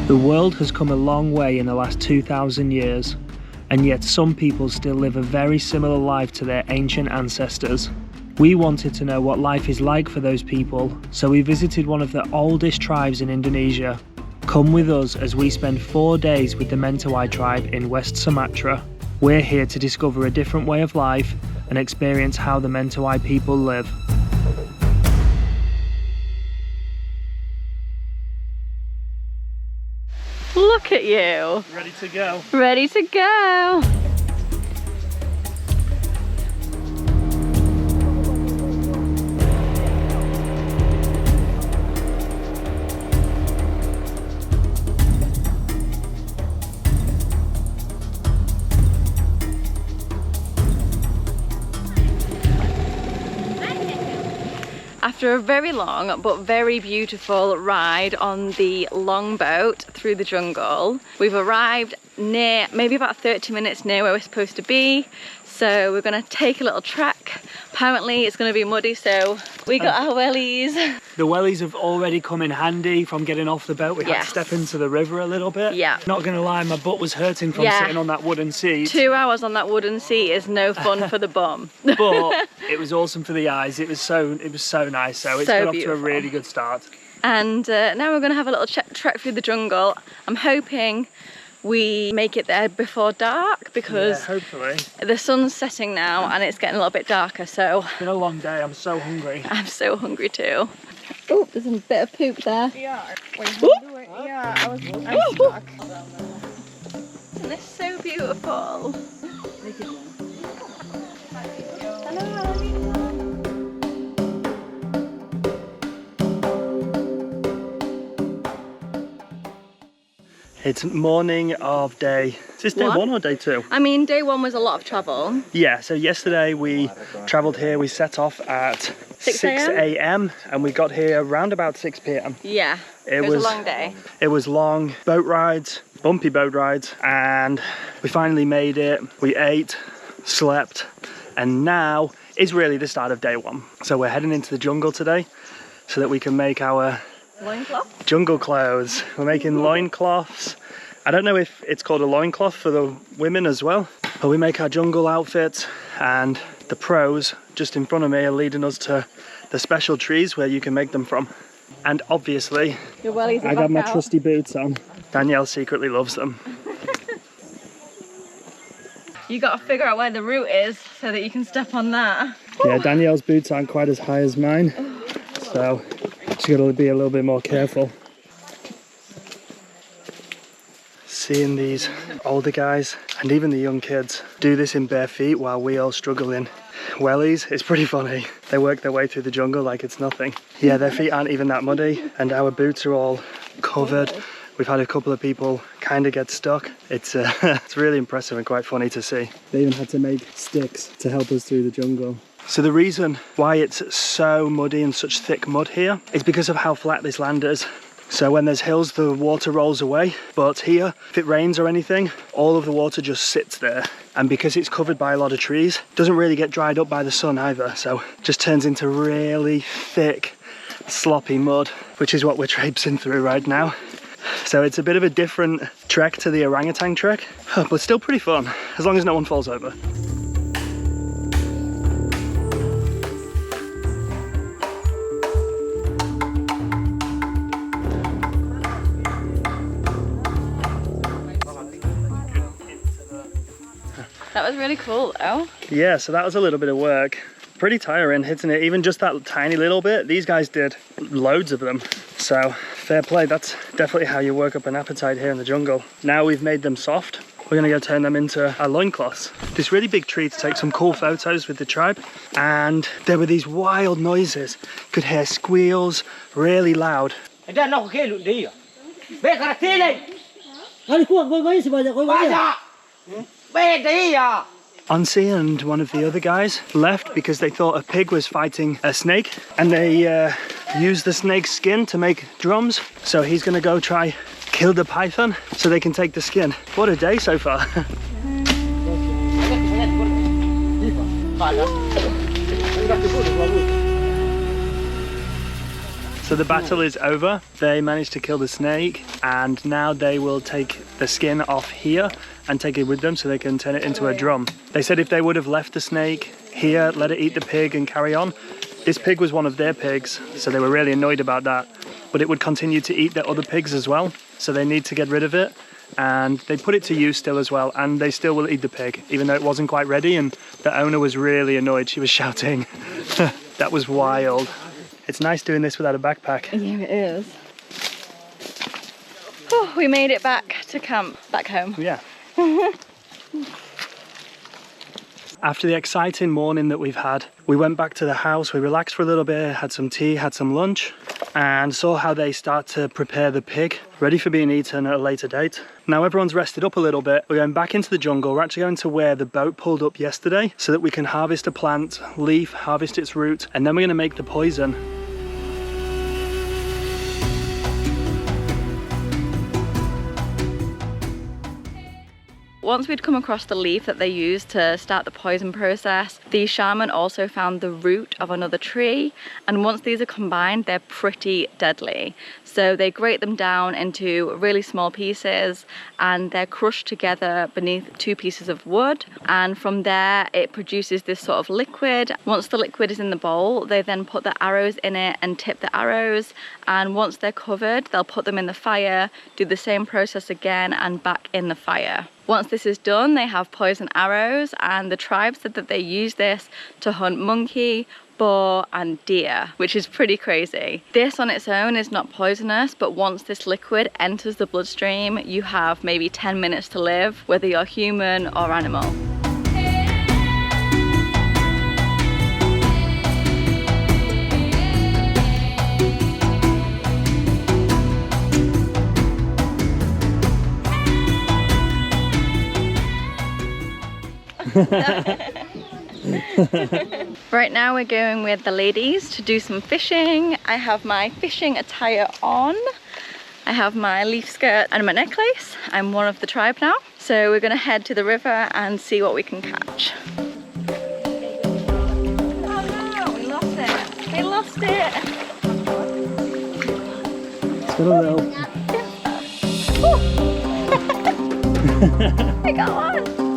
The world has come a long way in the last 2,000 years, and yet some people still live a very similar life to their ancient ancestors. We wanted to know what life is like for those people, so we visited one of the oldest tribes in Indonesia. Come with us as we spend 4 days with the Mentawai Tribe in West Sumatra. We're here to discover a different way of life and experience how the Mentawai people live. Look at you! Ready to go? Ready to go! After a very long but very beautiful ride on the longboat through the jungle, we've arrived near, maybe about 30 minutes near where we're supposed to be. So we're gonna take a little trek. Apparently it's gonna be muddy, so we got our wellies. The wellies have already come in handy from getting off the boat. We had to step into the river a little bit. Yeah. Not gonna lie, my butt was hurting from sitting on that wooden seat. 2 hours on that wooden seat is no fun for the bum. But it was awesome for the eyes. It was so nice. So it's got off to a really good start. And now we're gonna have a little trek through the jungle. I'm hoping we make it there before dark because hopefully the sun's setting now and it's getting a little bit darker, so it's been a long day. I'm so hungry. I'm so hungry too. Oh, there's a bit of poop there. Yeah, yeah, I'm stuck. Isn't this so beautiful? It's morning of day, is this day one or day two? I mean, day one was a lot of travel. Yeah, so yesterday we travelled here, we set off at 6 a.m. and we got here around about 6 p.m. Yeah, it was a long day. It was long boat rides, bumpy boat rides, and we finally made it. We ate, slept, and now is really the start of day one. So we're heading into the jungle today so that we can make our loincloth? Jungle clothes. We're making loincloths. I don't know if it's called a loincloth for the women as well, but we make our jungle outfits, and the pros just in front of me are leading us to the special trees where you can make them from. And obviously, your wellies are I got my out. trusty boots on. Danielle secretly loves them. You got to figure out where the root is so that you can step on that. Yeah, Danielle's boots aren't quite as high as mine, so she's got to be a little bit more careful. Seeing these older guys and even the young kids do this in bare feet while we all struggle in wellies, it's pretty funny. They work their way through the jungle like it's nothing. Yeah, their feet aren't even that muddy and our boots are all covered. We've had a couple of people kind of get stuck. It's really impressive and quite funny to see. They even had to make sticks to help us through the jungle. So the reason why it's so muddy and such thick mud here is because of how flat this land is. So when there's hills, the water rolls away, but here, if it rains or anything, all of the water just sits there. And because it's covered by a lot of trees, it doesn't really get dried up by the sun either, so it just turns into really thick, sloppy mud, which is what we're traipsing through right now. So it's a bit of a different trek to the orangutan trek, but still pretty fun, as long as no one falls over. That was really cool though. Yeah, so that was a little bit of work. Pretty tiring, hitting it, even just that tiny little bit. These guys did loads of them. So fair play, that's definitely how you work up an appetite here in the jungle. Now we've made them soft, we're gonna go turn them into our loincloths. This really big tree to take some cool photos with the tribe. And there were these wild noises. Could hear squeals, really loud. Ansi and one of the other guys left because they thought a pig was fighting a snake, and they used the snake's skin to make drums. So he's gonna go try kill the python so they can take the skin. What a day so far. So the battle is over. They managed to kill the snake, and now they will take the skin off here and take it with them so they can turn it into a drum. They said if they would have left the snake here, let it eat the pig and carry on. This pig was one of their pigs, so they were really annoyed about that. But it would continue to eat the other pigs as well, so they need to get rid of it. And they put it to use still as well, and they still will eat the pig, even though it wasn't quite ready, and the owner was really annoyed. She was shouting. That was wild. It's nice doing this without a backpack. Yeah, it is. Oh, we made it back to camp, back home. Yeah. After the exciting morning that we've had, we went back to the house, we relaxed for a little bit, had some tea, had some lunch, and saw how they start to prepare the pig, ready for being eaten at a later date. Now everyone's rested up a little bit. We're going back into the jungle. We're actually going to where the boat pulled up yesterday so that we can harvest a plant, leaf, harvest its root, and then we're going to make the poison. Once we'd come across the leaf that they used to start the poison process, the shaman also found the root of another tree, and once these are combined, they're pretty deadly. So they grate them down into really small pieces and they're crushed together beneath 2 pieces of wood, and from there it produces this sort of liquid. Once the liquid is in the bowl, they then put the arrows in it and tip the arrows, and once they're covered, they'll put them in the fire, do the same process again and back in the fire. Once this is done, they have poison arrows, and the tribe said that they use this to hunt monkey, boar and deer, which is pretty crazy. This on its own is not poisonous, but once this liquid enters the bloodstream, you have maybe 10 minutes to live, whether you're human or animal. Right now we're going with the ladies to do some fishing. I have my fishing attire on. I have my leaf skirt and my necklace. I'm one of the tribe now. So we're gonna head to the river and see what we can catch. Oh no, we lost it. We lost it. Still a little. I got one.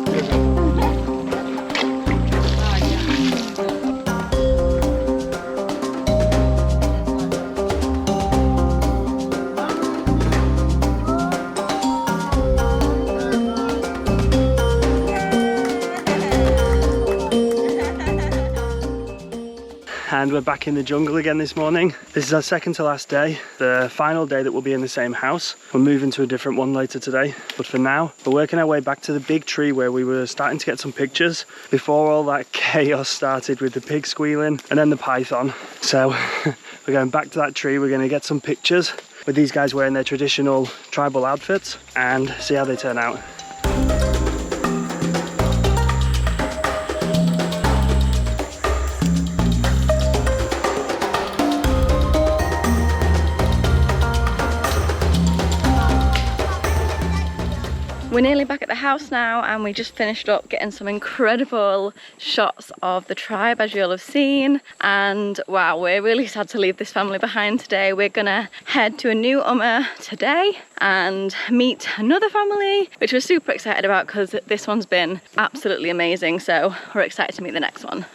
And we're back in the jungle again this morning. This is our second to last day, the final day that we'll be in the same house. We're moving to a different one later today, but for now we're working our way back to the big tree where we were starting to get some pictures before all that chaos started with the pig squealing and then the python. So we're going back to that tree. We're going to get some pictures with these guys wearing their traditional tribal outfits and see how they turn out. We're nearly back at the house now, and we just finished up getting some incredible shots of the tribe, as you'll have seen. And wow, we're really sad to leave this family behind today. We're gonna head to a new today and meet another family, which we're super excited about because this one's been absolutely amazing. So we're excited to meet the next one.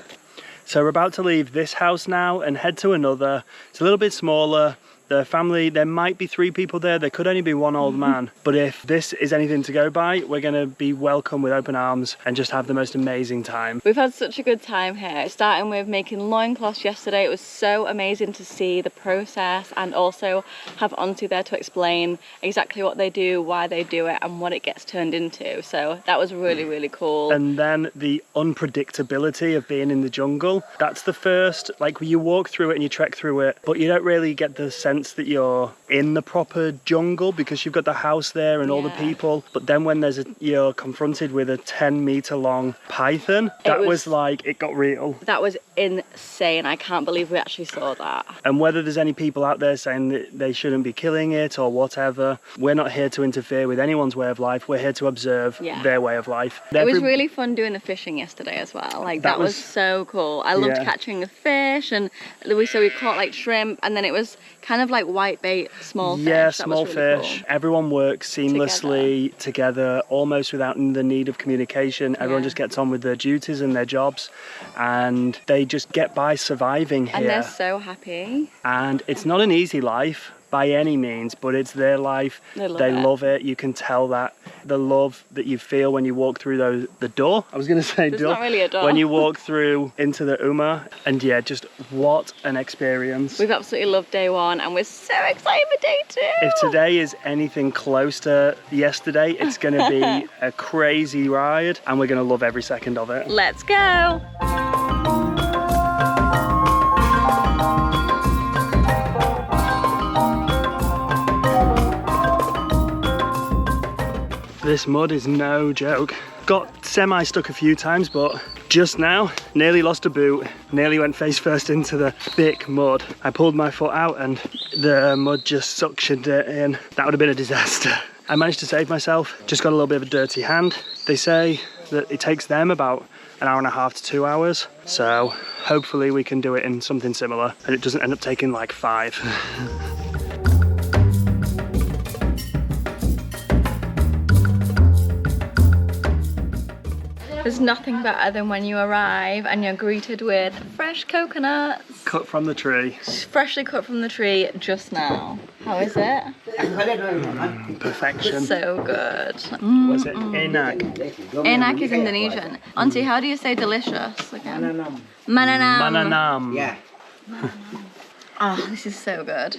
So we're about to leave this house now and head to another. It's a little bit smaller. The family, there might be 3 people there. There could only be 1 old man. But if this is anything to go by, we're going to be welcome with open arms and just have the most amazing time. We've had such a good time here, starting with making loincloths yesterday. It was so amazing to see the process and also have Ontu there to explain exactly what they do, why they do it and what it gets turned into. So that was really, really cool. And then the unpredictability of being in the jungle. That's the first, like you walk through it and you trek through it, but you don't really get the sense sense that you're in the proper jungle because you've got the house there and all the people. But then when you're confronted with a 10-meter long python, that was like, it got real. That was insane. I can't believe we actually saw that. And whether there's any people out there saying that they shouldn't be killing it or whatever, we're not here to interfere with anyone's way of life. We're here to observe their way of life. It was really fun doing the fishing yesterday as well. Like that was so cool. I loved catching the fish, and we caught like shrimp, and then it was kind of like white bait, small fish. Yeah, that small was really fish. Cool. Everyone works seamlessly together, almost without the need of communication. Everyone just gets on with their duties and their jobs, and they just get by surviving here. And they're so happy. And it's not an easy life by any means, but it's their life. They love it. You can tell that. The love that you feel when you walk through the door. I was going to say door. It's not really a door. When you walk through into the Uma, and yeah, just what an experience. We've absolutely loved day one, and we're so excited for day two. If today is anything close to yesterday, it's going to be a crazy ride, and we're going to love every second of it. Let's go. This mud is no joke. Got semi-stuck a few times, but just now, nearly lost a boot, nearly went face first into the thick mud. I pulled my foot out and the mud just suctioned it in. That would have been a disaster. I managed to save myself, just got a little bit of a dirty hand. They say that it takes them about an hour and a half to 2 hours, so hopefully we can do it in something similar and it doesn't end up taking like 5. There's nothing better than when you arrive and you're greeted with fresh coconuts. Cut from the tree. Freshly cut from the tree just now. How is it? Perfection. So good. Was it enak? Enak is Indonesian. Auntie, how do you say delicious again? Mananam. Mananam. Yeah. Oh, this is so good.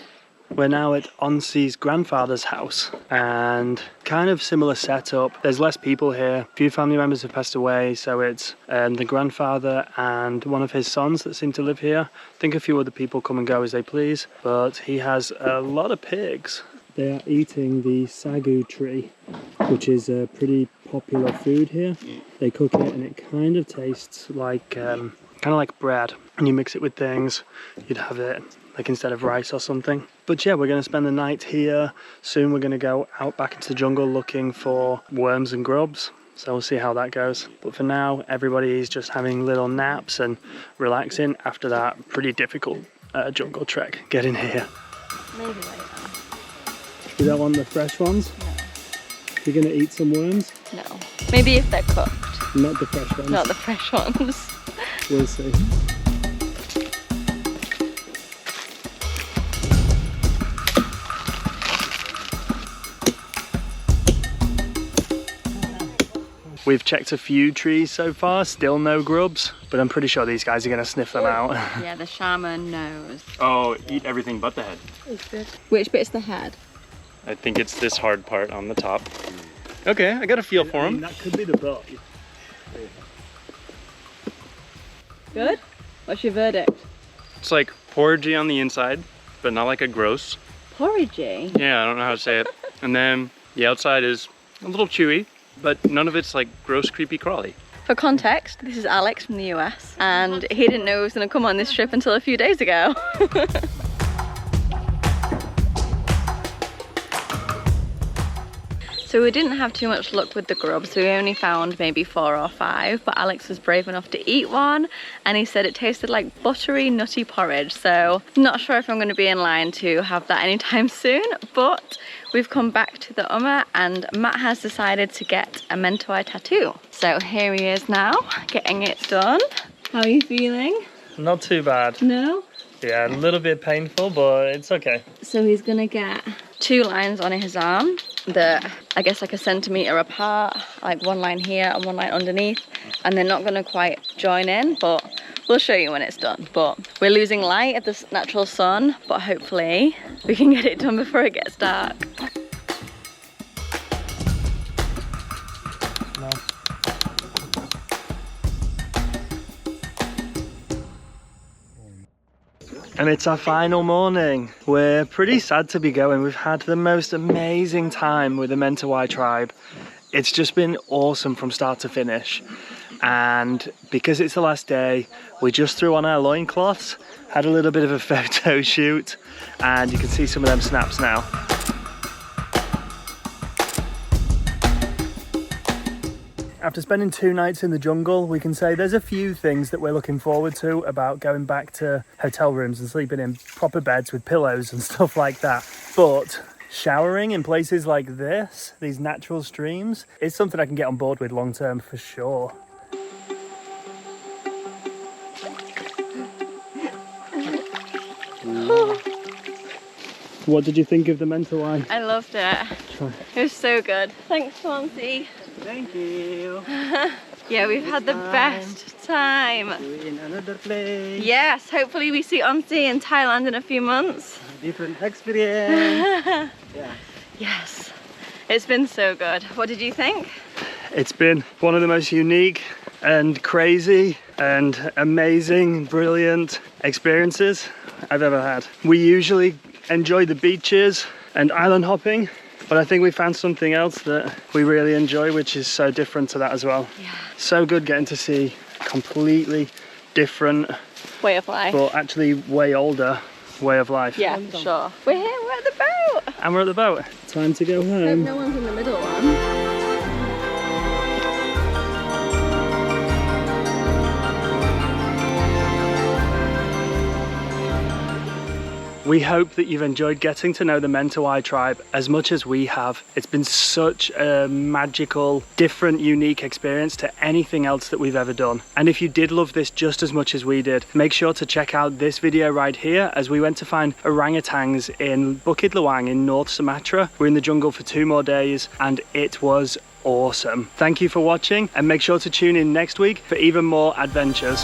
We're now at Onsi's grandfather's house, and kind of similar setup. There's less people here. A few family members have passed away, so it's the grandfather and one of his sons that seem to live here. I think a few other people come and go as they please, but he has a lot of pigs. They are eating the sagu tree, which is a pretty popular food here. They cook it and it kind of tastes like kind of like bread, and you mix it with things. You'd have it like instead of rice or something. But yeah, we're going to spend the night here. Soon we're going to go out back into the jungle looking for worms and grubs. So we'll see how that goes. But for now, everybody is just having little naps and relaxing after that pretty difficult jungle trek getting here. Maybe later. You don't want the fresh ones? No. You're going to eat some worms? No. Maybe if they're cooked. Not the fresh ones. Not the fresh ones. We'll see. We've checked a few trees so far, still no grubs, but I'm pretty sure these guys are going to sniff them out. Yeah, the shaman knows. Oh, eat everything but the head. Which bit's the head? I think it's this hard part on the top. Okay, I got a feel for them. That could be the butt. Good? What's your verdict? It's like porridgey on the inside, but not like a gross. Porridgey? Yeah, I don't know how to say it. And then the outside is a little chewy, but none of it's like gross, creepy, crawly. For context, this is Alex from the US, and he didn't know he was going to come on this trip until a few days ago. So we didn't have too much luck with the grubs. We only found maybe 4 or 5, but Alex was brave enough to eat one, and he said it tasted like buttery, nutty porridge. So not sure if I'm going to be in line to have that anytime soon, but we've come back to the Uma, and Matt has decided to get a Mentawai tattoo. So here he is now, getting it done. How are you feeling? Not too bad. No? Yeah, a little bit painful, but it's okay. So he's gonna get 2 lines on his arm that I guess like a centimetre apart, like 1 line here and 1 line underneath, and they're not gonna quite join in, but we'll show you when it's done. But we're losing light at the natural sun, but hopefully we can get it done before it gets dark. No. And it's our final morning. We're pretty sad to be going. We've had the most amazing time with the Mentawai Tribe. It's just been awesome from start to finish. And because it's the last day, we just threw on our loincloths, had a little bit of a photo shoot, and you can see some of them snaps now. After spending 2 nights in the jungle, we can say there's a few things that we're looking forward to about going back to hotel rooms and sleeping in proper beds with pillows and stuff like that. But showering in places like this, these natural streams, is something I can get on board with long term for sure. What did you think of the Mentawai? I loved it. It was so good. Thanks, Swansea. Thank you. Yeah, we've had the best time. In another place. Yes, hopefully we see Swansea in Thailand in a few months. Different experience. Yeah. Yes, it's been so good. What did you think? It's been one of the most unique and crazy and amazing, brilliant experiences I've ever had. We usually enjoy the beaches and island hopping, but I think we found something else that we really enjoy, which is so different to that as well. Yeah. So good getting to see a completely different, Way of life. but actually way older way of life. Yeah, for sure. We're here, we're at the boat. And we're at the boat. Time to go Hope home. no one's in the middle one. We hope that you've enjoyed getting to know the Mentawai tribe as much as we have. It's been such a magical, different, unique experience to anything else that we've ever done. And if you did love this just as much as we did, make sure to check out this video right here as we went to find orangutans in Bukit Lawang in North Sumatra. We're in the jungle for 2 more days and it was awesome. Thank you for watching and make sure to tune in next week for even more adventures.